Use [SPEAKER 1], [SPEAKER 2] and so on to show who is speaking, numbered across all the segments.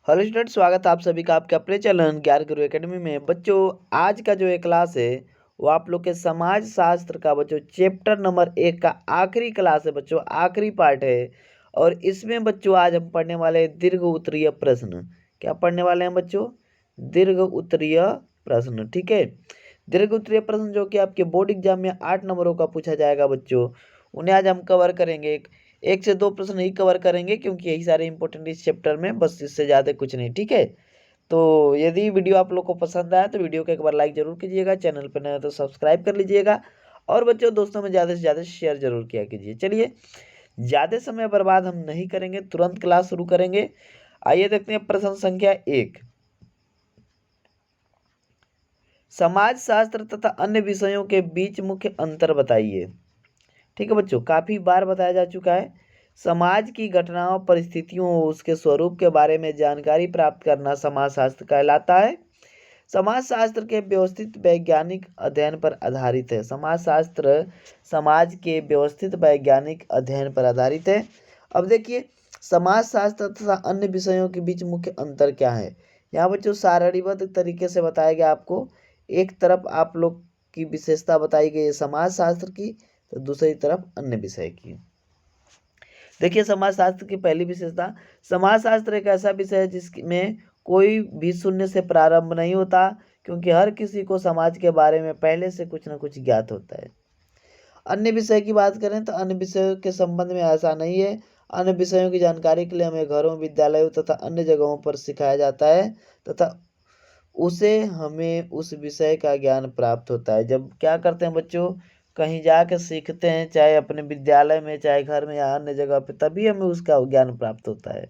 [SPEAKER 1] Hello student, स्वागत है आप सभी का आपके अपने चैनल ज्ञान गुरु एकेडमी में। बच्चों, आज का जो ये क्लास है वो आप लोग के समाज शास्त्र का बच्चों चैप्टर नंबर 1 का आखिरी क्लास है बच्चों, आखिरी पार्ट है। और इसमें बच्चों आज हम पढ़ने वाले हैं दीर्घ उत्तरीय प्रश्न। क्या पढ़ने वाले हैं बच्चों? दीर्घ उत्तरीय प्रश्न। ठीक है, दीर्घ उत्तरीय प्रश्न जो कि आपके बोर्ड एग्जाम में 8 नंबरों का पूछा जाएगा बच्चों, उन्हें आज हम कवर करेंगे। एक से दो प्रश्न ही कवर करेंगे क्योंकि यही सारे इंपॉर्टेंट इस चैप्टर में, बस इससे ज़्यादा कुछ नहीं। ठीक है, तो यदि वीडियो आप लोग को पसंद आया तो वीडियो को एक बार लाइक जरूर कीजिएगा, चैनल पर नया है तो सब्सक्राइब कर लीजिएगा और बच्चों दोस्तों में ज़्यादा से ज़्यादा शेयर जरूर किया कीजिए। चलिए, ज़्यादा समय बर्बाद हम नहीं करेंगे, तुरंत क्लास शुरू करेंगे। आइए देखते हैं प्रश्न संख्या 1। समाज शास्त्र तथा अन्य विषयों के बीच मुख्य अंतर बताइए। ठीक है बच्चों, काफ़ी बार बताया जा चुका है। समाज की घटनाओं, परिस्थितियों और उसके स्वरूप के बारे में जानकारी प्राप्त करना समाजशास्त्र कहलाता है। समाजशास्त्र के व्यवस्थित वैज्ञानिक अध्ययन पर आधारित है। समाजशास्त्र समाज के व्यवस्थित वैज्ञानिक अध्ययन पर आधारित है। अब देखिए, समाजशास्त्र तथा अन्य विषयों के बीच मुख्य अंतर क्या है। यहाँ बच्चों सारणीबद्ध तरीके से बताया गया आपको। एक तरफ आप लोग की विशेषता बताई गई है समाजशास्त्र की, तो दूसरी तरफ अन्य विषय की। देखिए, समाजशास्त्र की पहली विशेषता, समाजशास्त्र एक ऐसा विषय है जिसमें कोई भी शून्य से प्रारंभ नहीं होता, क्योंकि हर किसी को समाज के बारे में पहले से कुछ न कुछ ज्ञात होता है। अन्य विषय की बात करें तो अन्य विषयों के संबंध में ऐसा नहीं है। अन्य विषयों की जानकारी के लिए हमें घरों, विद्यालयों तथा अन्य जगहों पर सिखाया जाता है तथा उसे हमें उस विषय का ज्ञान प्राप्त होता है। जब क्या करते हैं बच्चों, कहीं जाकर सीखते हैं, चाहे अपने विद्यालय में, चाहे घर में या अन्य जगह पे, तभी हमें उसका ज्ञान प्राप्त होता है।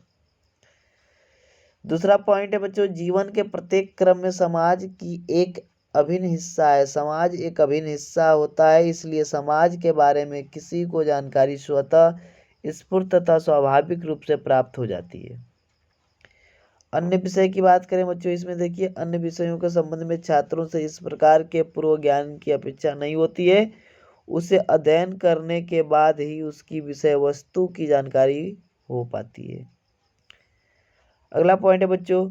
[SPEAKER 1] दूसरा पॉइंट है बच्चों, जीवन के प्रत्येक क्रम में समाज की एक अभिन्न हिस्सा है। समाज एक अभिन्न हिस्सा होता है, इसलिए समाज के बारे में किसी को जानकारी स्वतः स्फूर्त तथा स्वाभाविक रूप से प्राप्त हो जाती है। अन्य विषय की बात करें बच्चों, इसमें देखिए, अन्य विषयों के संबंध में छात्रों से इस प्रकार के पूर्व ज्ञान की अपेक्षा नहीं होती है। उसे अध्ययन करने के बाद ही उसकी विषय वस्तु की जानकारी हो पाती है। अगला पॉइंट है बच्चों,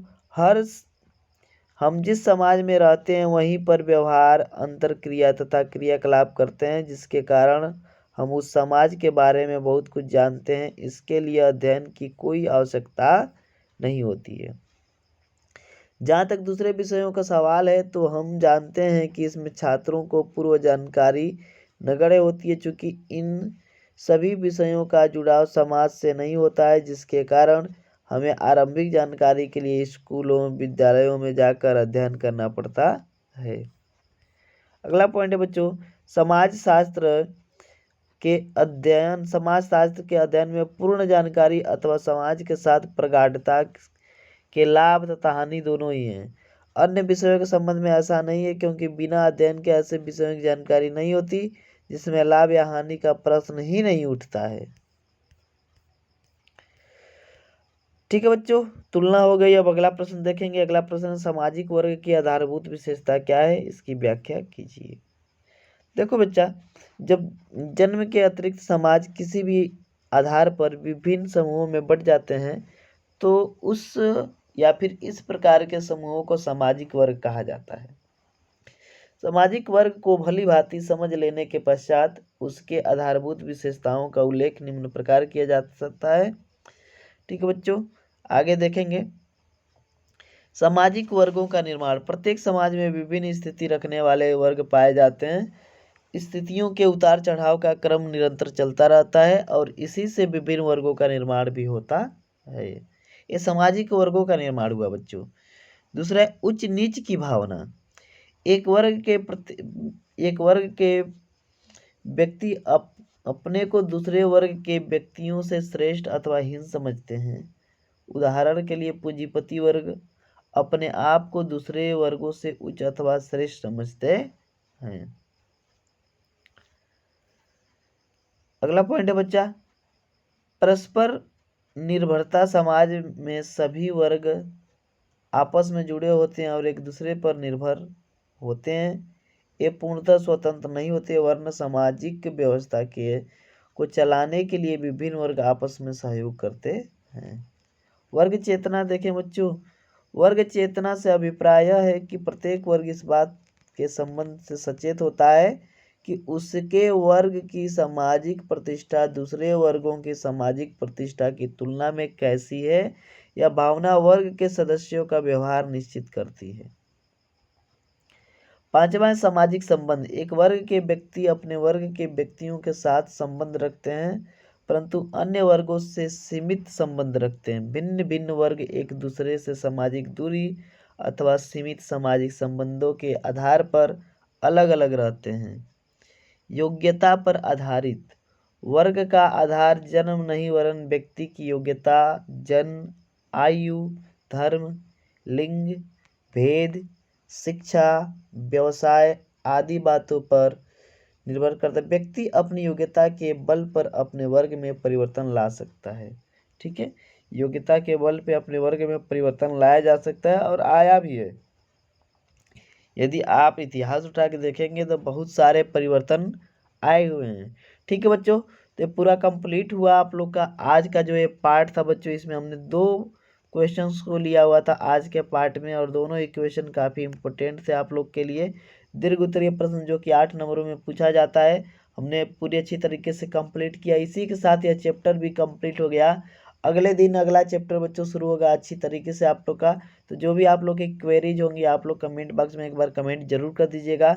[SPEAKER 1] हम जिस समाज में रहते हैं वहीं पर व्यवहार, अंतरक्रिया तथा क्रियाकलाप करते हैं, जिसके कारण हम उस समाज के बारे में बहुत कुछ जानते हैं। इसके लिए अध्ययन की कोई आवश्यकता नहीं होती है। जहाँ तक दूसरे विषयों का सवाल है, तो हम जानते हैं कि इसमें छात्रों को पूर्व जानकारी नगण्य होती है, चूँकि इन सभी विषयों का जुड़ाव समाज से नहीं होता है, जिसके कारण हमें आरंभिक जानकारी के लिए स्कूलों, विद्यालयों में जाकर अध्ययन करना पड़ता है। अगला पॉइंट है बच्चों, समाजशास्त्र के अध्ययन में पूर्ण जानकारी अथवा समाज के साथ प्रगाढ़ता के लाभ तथा हानि दोनों ही हैं। अन्य विषयों के संबंध में ऐसा नहीं है, क्योंकि बिना अध्ययन के ऐसे विषयों की जानकारी नहीं होती जिसमें लाभ या हानि का प्रश्न ही नहीं उठता है। ठीक है बच्चों, तुलना हो गई। अब अगला प्रश्न देखेंगे। अगला प्रश्न, सामाजिक वर्ग की आधारभूत विशेषता क्या है, इसकी व्याख्या कीजिए। देखो बच्चा, जब जन्म के अतिरिक्त समाज किसी भी आधार पर विभिन्न समूहों में बंट जाते हैं, तो उस या फिर इस प्रकार के समूहों को सामाजिक वर्ग कहा जाता है। सामाजिक वर्ग को भली भांति समझ लेने के पश्चात उसके आधारभूत विशेषताओं का उल्लेख निम्न प्रकार किया जा सकता है। ठीक है बच्चों, आगे देखेंगे। सामाजिक वर्गों का निर्माण, प्रत्येक समाज में विभिन्न स्थिति रखने वाले वर्ग पाए जाते हैं। स्थितियों के उतार चढ़ाव का क्रम निरंतर चलता रहता है और इसी से विभिन्न वर्गों का निर्माण भी होता है। ये सामाजिक वर्गों का निर्माण हुआ बच्चों। दूसरा है उच्च नीच की भावना। एक वर्ग के व्यक्ति अपने को दूसरे वर्ग के व्यक्तियों से श्रेष्ठ अथवा हीन समझते हैं। उदाहरण के लिए पूंजीपति वर्ग अपने आप को दूसरे वर्गों से उच्च अथवा श्रेष्ठ समझते हैं। अगला पॉइंट है बच्चा, परस्पर निर्भरता। समाज में सभी वर्ग आपस में जुड़े होते हैं और एक दूसरे पर निर्भर होते हैं। ये पूर्णतः स्वतंत्र नहीं होते, वरना सामाजिक व्यवस्था को चलाने के लिए विभिन्न वर्ग आपस में सहयोग करते हैं। वर्ग चेतना देखें बच्चों, वर्ग चेतना से अभिप्राय यह है कि प्रत्येक वर्ग इस बात के संबंध से सचेत होता है कि उसके वर्ग की सामाजिक प्रतिष्ठा दूसरे वर्गों की सामाजिक प्रतिष्ठा की तुलना में कैसी है। यह भावना वर्ग के सदस्यों का व्यवहार निश्चित करती है। पांचवा है सामाजिक संबंध। एक वर्ग के व्यक्ति अपने वर्ग के व्यक्तियों के साथ संबंध रखते हैं, परंतु अन्य वर्गों से सीमित संबंध रखते हैं। भिन्न भिन्न वर्ग एक दूसरे से सामाजिक दूरी अथवा सीमित सामाजिक संबंधों के आधार पर अलग अलग रहते हैं। योग्यता पर आधारित। वर्ग का आधार जन्म नहीं वरन व्यक्ति की योग्यता, जन्म, आयु, धर्म, लिंग, भेद, शिक्षा, व्यवसाय आदि बातों पर निर्भर करता है। व्यक्ति अपनी योग्यता के बल पर अपने वर्ग में परिवर्तन ला सकता है। ठीक है, योग्यता के बल पे अपने वर्ग में परिवर्तन लाया जा सकता है और आया भी है। यदि आप इतिहास उठा के देखेंगे तो बहुत सारे परिवर्तन आए हुए हैं। ठीक है बच्चों, तो ये पूरा कंप्लीट हुआ आप लोग का आज का जो ये पार्ट था बच्चों। इसमें हमने 2 क्वेश्चंस को लिया हुआ था आज के पार्ट में, और दोनों इक्वेशन काफ़ी इंपॉर्टेंट थे आप लोग के लिए। दीर्घ उत्तरीय प्रश्न जो कि 8 नंबरों में पूछा जाता है, हमने पूरी अच्छी तरीके से कंप्लीट किया। इसी के साथ यह चैप्टर भी कंप्लीट हो गया। अगले दिन अगला चैप्टर बच्चों शुरू होगा अच्छी तरीके से आप लोग का। तो जो भी आप लोग की क्वेरीज होंगी आप लोग कमेंट बॉक्स में एक बार कमेंट जरूर कर दीजिएगा।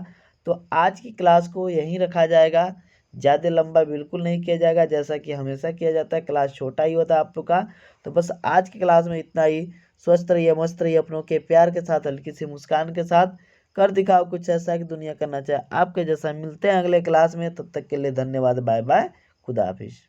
[SPEAKER 1] तो आज की क्लास को यहीं रखा जाएगा, ज़्यादा लंबा बिल्कुल नहीं किया जाएगा, जैसा कि हमेशा किया जाता है। क्लास छोटा ही होता है आप लोग का। तो बस आज की क्लास में इतना ही। स्वस्थ रहिए, मस्त रहिए, अपनों के प्यार के साथ, हल्की सी मुस्कान के साथ। कर दिखाओ कुछ ऐसा कि दुनिया करना चाहे आपके जैसा। मिलते हैं अगले क्लास में, तब तक के लिए धन्यवाद, बाय बाय, खुदा हाफिज।